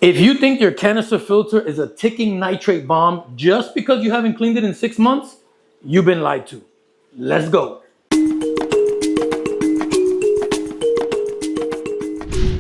If you think your canister filter is a ticking nitrate bomb just because you haven't cleaned it in 6 months, you've been lied to. Let's go.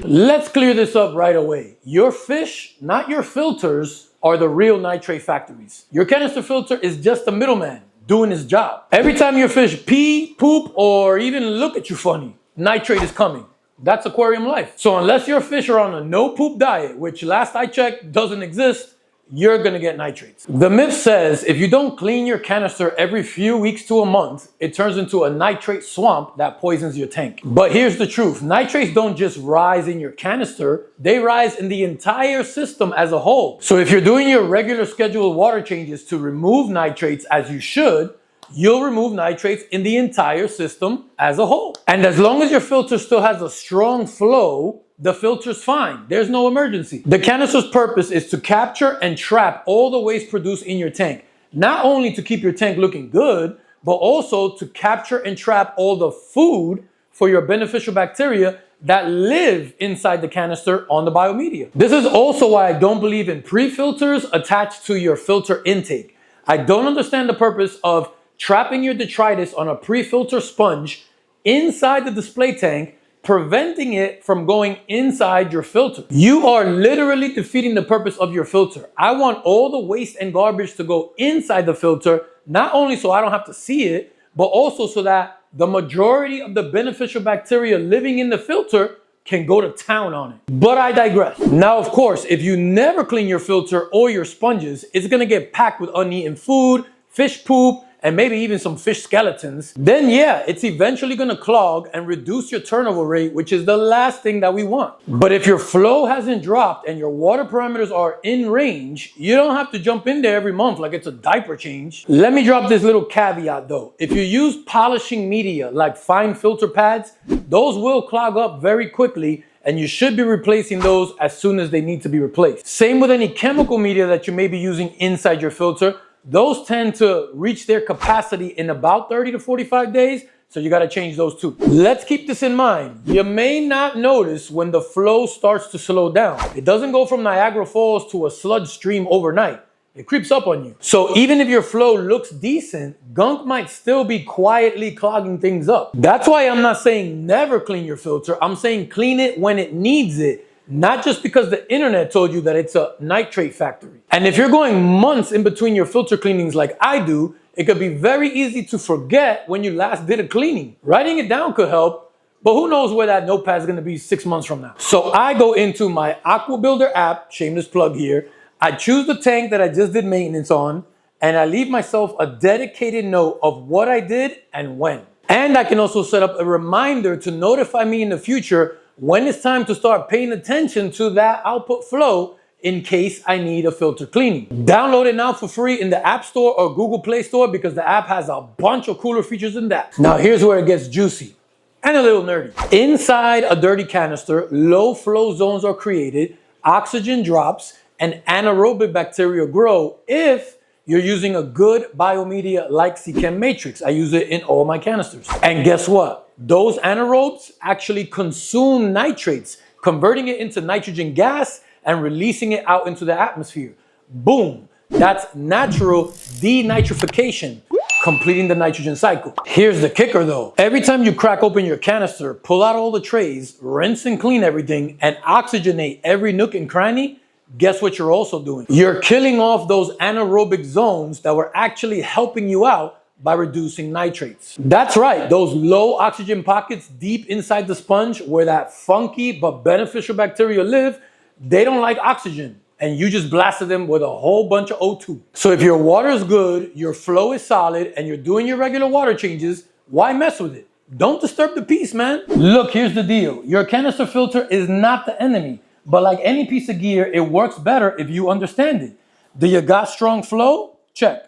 Let's clear this up right away. Your fish, not your filters, are the real nitrate factories. Your canister filter is just a middleman doing his job. Every time your fish pee, poop, or even look at you funny, nitrate is coming. That's aquarium life. So unless your fish are on a no poop diet, which last I checked doesn't exist, you're gonna get nitrates. The myth says if you don't clean your canister every few weeks to a month, it turns into a nitrate swamp that poisons your tank. But here's the truth. Nitrates don't just rise in your canister, they rise in the entire system as a whole. So if you're doing your regular scheduled water changes to remove nitrates as you should, you'll remove nitrates in the entire system as a whole. And as long as your filter still has a strong flow, the filter's fine. There's no emergency. The canister's purpose is to capture and trap all the waste produced in your tank. Not only to keep your tank looking good, but also to capture and trap all the food for your beneficial bacteria that live inside the canister on the biomedia. This is also why I don't believe in pre-filters attached to your filter intake. I don't understand the purpose of trapping your detritus on a pre-filter sponge inside the display tank, preventing it from going inside your filter. You are literally defeating the purpose of your filter. I want all the waste and garbage to go inside the filter, not only so I don't have to see it, but also so that the majority of the beneficial bacteria living in the filter can go to town on it. But I digress. Now, of course, if you never clean your filter or your sponges, it's gonna get packed with uneaten food, fish poop, and maybe even some fish skeletons, then yeah, it's eventually gonna clog and reduce your turnover rate, which is the last thing that we want. But if your flow hasn't dropped and your water parameters are in range, you don't have to jump in there every month like it's a diaper change. Let me drop this little caveat though. If you use polishing media like fine filter pads, those will clog up very quickly, and you should be replacing those as soon as they need to be replaced. Same with any chemical media that you may be using inside your filter. Those tend to reach their capacity in about 30 to 45 days, so you gotta change those too. Let's keep this in mind. You may not notice when the flow starts to slow down. It doesn't go from Niagara Falls to a sludge stream overnight. It creeps up on you. So even if your flow looks decent, gunk might still be quietly clogging things up. That's why I'm not saying never clean your filter. I'm saying clean it when it needs it. Not just because the internet told you that it's a nitrate factory. And if you're going months in between your filter cleanings like I do, it could be very easy to forget when you last did a cleaning. Writing it down could help, but who knows where that notepad is gonna be 6 months from now. So I go into my Aqua Builder app, shameless plug here, I choose the tank that I just did maintenance on, and I leave myself a dedicated note of what I did and when. And I can also set up a reminder to notify me in the future when it's time to start paying attention to that output flow in case I need a filter cleaning. Download it now for free in the App Store or Google Play Store because the app has a bunch of cooler features than that. Now here's where it gets juicy and a little nerdy. Inside a dirty canister, low flow zones are created, oxygen drops, and anaerobic bacteria grow if you're using a good biomedia like CChem Matrix. I use it in all my canisters. And guess what? Those anaerobes actually consume nitrates, converting it into nitrogen gas and releasing it out into the atmosphere. Boom, that's natural denitrification, completing the nitrogen cycle. Here's the kicker though. Every time you crack open your canister, pull out all the trays, rinse and clean everything, and oxygenate every nook and cranny, guess what you're also doing? You're killing off those anaerobic zones that were actually helping you out by reducing nitrates. That's right, those low oxygen pockets deep inside the sponge where that funky but beneficial bacteria live, they don't like oxygen, and you just blasted them with a whole bunch of O2. So if your water is good, your flow is solid, and you're doing your regular water changes, why mess with it? Don't disturb the peace, man. Look, here's the deal. Your canister filter is not the enemy, but like any piece of gear, it works better if you understand it. Do you got strong flow? Check.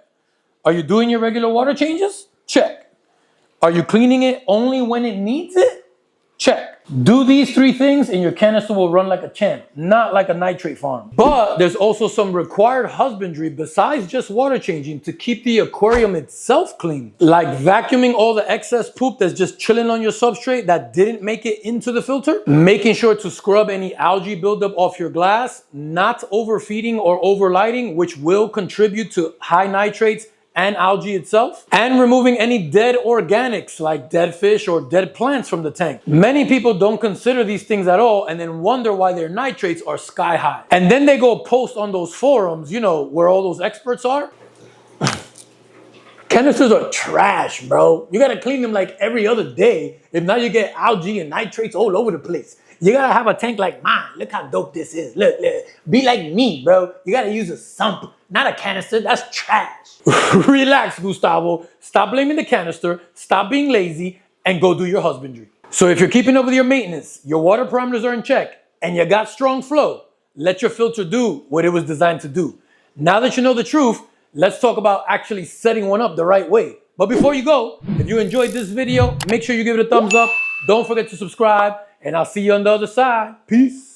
Are you doing your regular water changes? Check. Are you cleaning it only when it needs it? Check. Do these 3 things and your canister will run like a champ, not like a nitrate farm. But there's also some required husbandry besides just water changing to keep the aquarium itself clean. Like vacuuming all the excess poop that's just chilling on your substrate that didn't make it into the filter. Making sure to scrub any algae buildup off your glass, not overfeeding or overlighting, which will contribute to high nitrates and algae itself, and removing any dead organics like dead fish or dead plants from the tank. Many people don't consider these things at all and then wonder why their nitrates are sky high. And then they go post on those forums, you know, where all those experts are. Canisters are trash, bro. You gotta clean them like every other day. If not, you get algae and nitrates all over the place. You gotta have a tank like mine. Look how dope this is. Look. Be like me, bro. You gotta use a sump, not a canister. That's trash. Relax, Gustavo. Stop blaming the canister, stop being lazy, and go do your husbandry. So if you're keeping up with your maintenance, your water parameters are in check, and you got strong flow, let your filter do what it was designed to do. Now that you know the truth, let's talk about actually setting one up the right way. But before you go, if you enjoyed this video, make sure you give it a thumbs up. Don't forget to subscribe, and I'll see you on the other side. Peace.